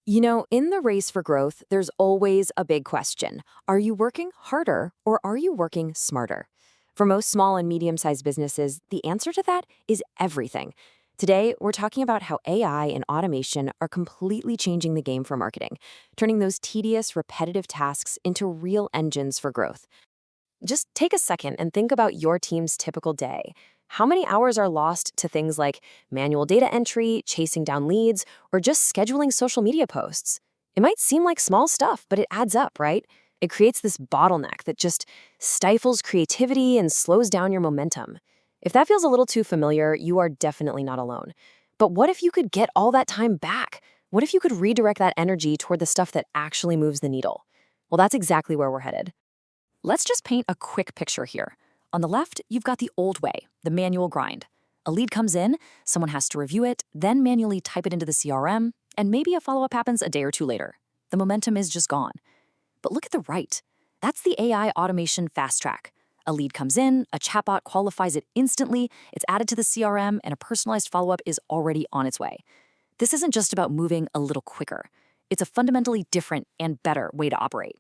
In the race for growth, there's always a big question. Are you working harder or are you working smarter? For most small and medium sized businesses, the answer to that is everything. Today, we're talking about how AI and automation are completely changing the game for marketing, turning those tedious, repetitive tasks into real engines for growth. Just take a second and think about your team's typical day. How many hours are lost to things like manual data entry, chasing down leads, or just scheduling social media posts? It might seem like small stuff, but it adds up, right? It creates this bottleneck that just stifles creativity and slows down your momentum. If that feels a little too familiar, you are definitely not alone. But what if you could get all that time back? What if you could redirect that energy toward the stuff that actually moves the needle? Well, that's exactly where we're headed. Let's just paint a quick picture here. On the left, you've got the old way, the manual grind. A lead comes in, someone has to review it, then manually type it into the CRM, and maybe a follow-up happens a day or two later. The momentum is just gone. But look at the right. That's the AI automation fast track. A lead comes in, a chatbot qualifies it instantly, it's added to the CRM, and a personalized follow-up is already on its way. This isn't just about moving a little quicker. It's a fundamentally different and better way to operate.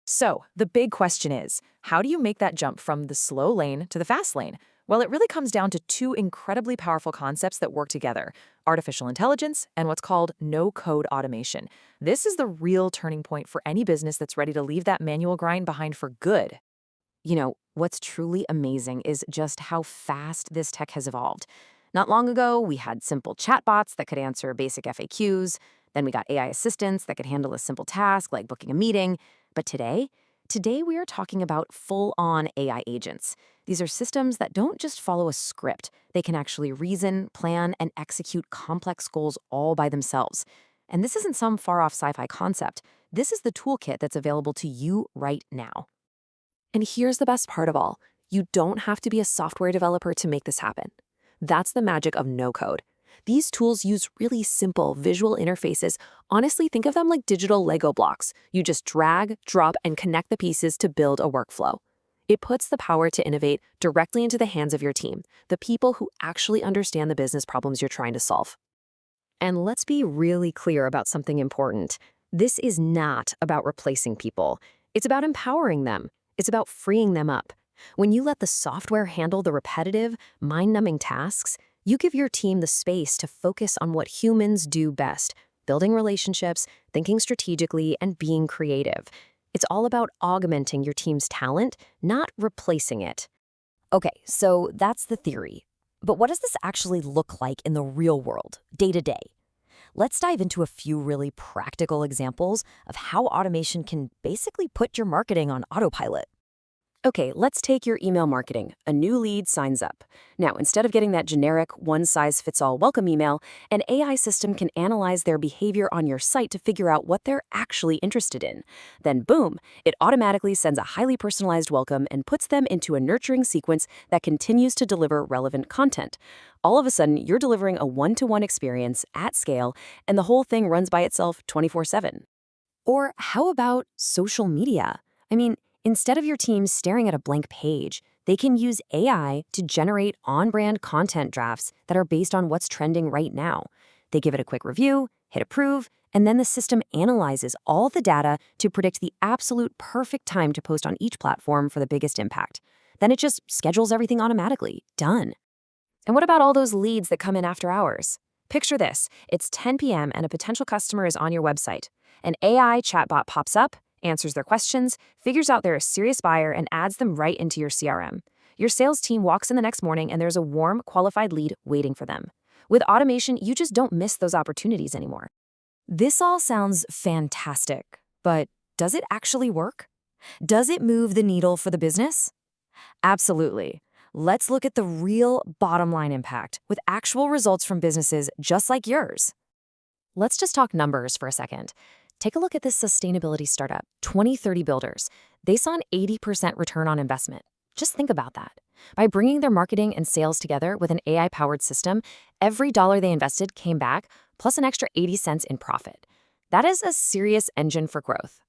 So, the big question is, how do you make that jump from the slow lane to the fast lane? Well, it really comes down to two incredibly powerful concepts that work together: artificial intelligence and what's called no-code automation. This is the real turning point for any business that's ready to leave that manual grind behind for good. What's truly amazing is just how fast this tech has evolved. Not long ago, we had simple chatbots that could answer basic FAQs. Then we got AI assistants that could handle a simple task like booking a meeting. But today we are talking about full-on AI agents. These are systems that don't just follow a script. They can actually reason, plan, and execute complex goals all by themselves. And this isn't some far-off sci-fi concept. This is the toolkit that's available to you right now. And here's the best part of all. You don't have to be a software developer to make this happen. That's the magic of no code. These tools use really simple visual interfaces. Honestly, think of them like digital Lego blocks. You just drag, drop, and connect the pieces to build a workflow. It puts the power to innovate directly into the hands of your team, the people who actually understand the business problems you're trying to solve. And let's be really clear about something important. This is not about replacing people. It's about empowering them. It's about freeing them up. When you let the software handle the repetitive, mind-numbing tasks, you give your team the space to focus on what humans do best: building relationships, thinking strategically, and being creative. It's all about augmenting your team's talent, not replacing it. Okay, so that's the theory. But what does this actually look like in the real world, day to day? Let's dive into a few really practical examples of how automation can basically put your marketing on autopilot. Okay, let's take your email marketing. A new lead signs up. Now, instead of getting that generic one-size-fits-all welcome email, an AI system can analyze their behavior on your site to figure out what they're actually interested in. Then, boom, it automatically sends a highly personalized welcome and puts them into a nurturing sequence that continues to deliver relevant content. All of a sudden, you're delivering a one-to-one experience at scale, and the whole thing runs by itself 24/7. Or how about social media? Instead of your team staring at a blank page, they can use AI to generate on-brand content drafts that are based on what's trending right now. They give it a quick review, hit approve, and then the system analyzes all the data to predict the absolute perfect time to post on each platform for the biggest impact. Then it just schedules everything automatically. Done. And what about all those leads that come in after hours? Picture this. It's 10 p.m. and a potential customer is on your website. An AI chatbot pops up, answers their questions, figures out they're a serious buyer, and adds them right into your CRM. Your sales team walks in the next morning and there's a warm, qualified lead waiting for them. With automation, you just don't miss those opportunities anymore. This all sounds fantastic, but does it actually work? Does it move the needle for the business? Absolutely. Let's look at the real bottom line impact with actual results from businesses just like yours. Let's just talk numbers for a second. Take a look at this sustainability startup, 2030 Builders. They saw an 80% return on investment. Just think about that. By bringing their marketing and sales together with an AI-powered system, every dollar they invested came back, plus an extra 80 cents in profit. That is a serious engine for growth.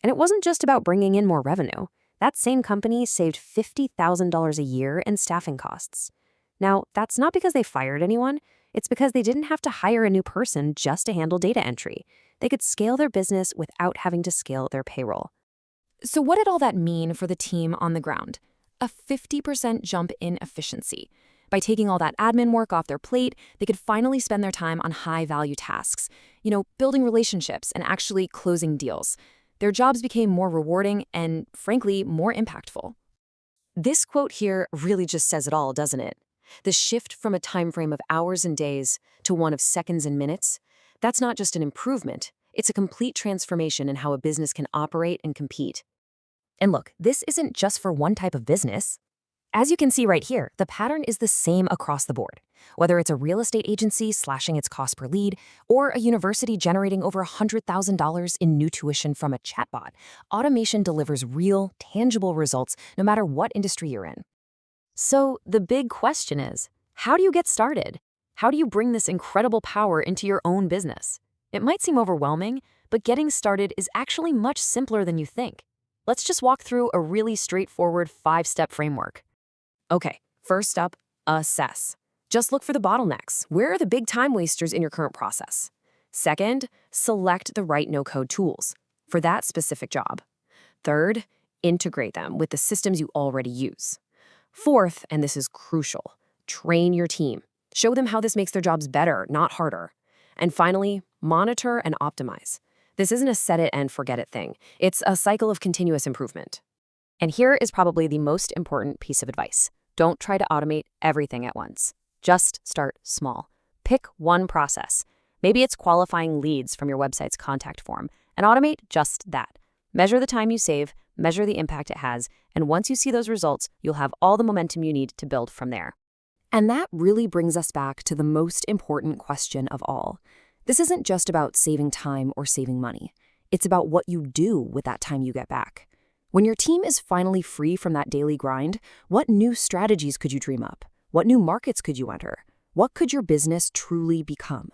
And it wasn't just about bringing in more revenue. That same company saved $50,000 a year in staffing costs. Now, that's not because they fired anyone. It's because they didn't have to hire a new person just to handle data entry. they could scale their business without having to scale their payroll. So what did all that mean for the team on the ground? A 50% jump in efficiency. By taking all that admin work off their plate, they could finally spend their time on high-value tasks, building relationships and actually closing deals. Their jobs became more rewarding and, frankly, more impactful. This quote here really just says it all, doesn't it? The shift from a time frame of hours and days to one of seconds and minutes, that's not just an improvement, it's a complete transformation in how a business can operate and compete. And look, this isn't just for one type of business. As you can see right here, the pattern is the same across the board. Whether it's a real estate agency slashing its cost per lead, or a university generating over $100,000 in new tuition from a chatbot, automation delivers real, tangible results no matter what industry you're in. So the big question is, how do you get started? How do you bring this incredible power into your own business? It might seem overwhelming, but getting started is actually much simpler than you think. Let's just walk through a really straightforward 5-step framework. Okay, first up, assess. Just look for the bottlenecks. Where are the big time wasters in your current process? Second, select the right no-code tools for that specific job. Third, integrate them with the systems you already use. Fourth, and this is crucial, train your team. Show them how this makes their jobs better, not harder. And finally, monitor and optimize. This isn't a set it and forget it thing. It's a cycle of continuous improvement. And here is probably the most important piece of advice. Don't try to automate everything at once. Just start small. Pick one process. Maybe it's qualifying leads from your website's contact form, and automate just that. Measure the time you save, measure the impact it has, and once you see those results, you'll have all the momentum you need to build from there. And that really brings us back to the most important question of all. This isn't just about saving time or saving money. It's about what you do with that time you get back. When your team is finally free from that daily grind, what new strategies could you dream up? What new markets could you enter? What could your business truly become?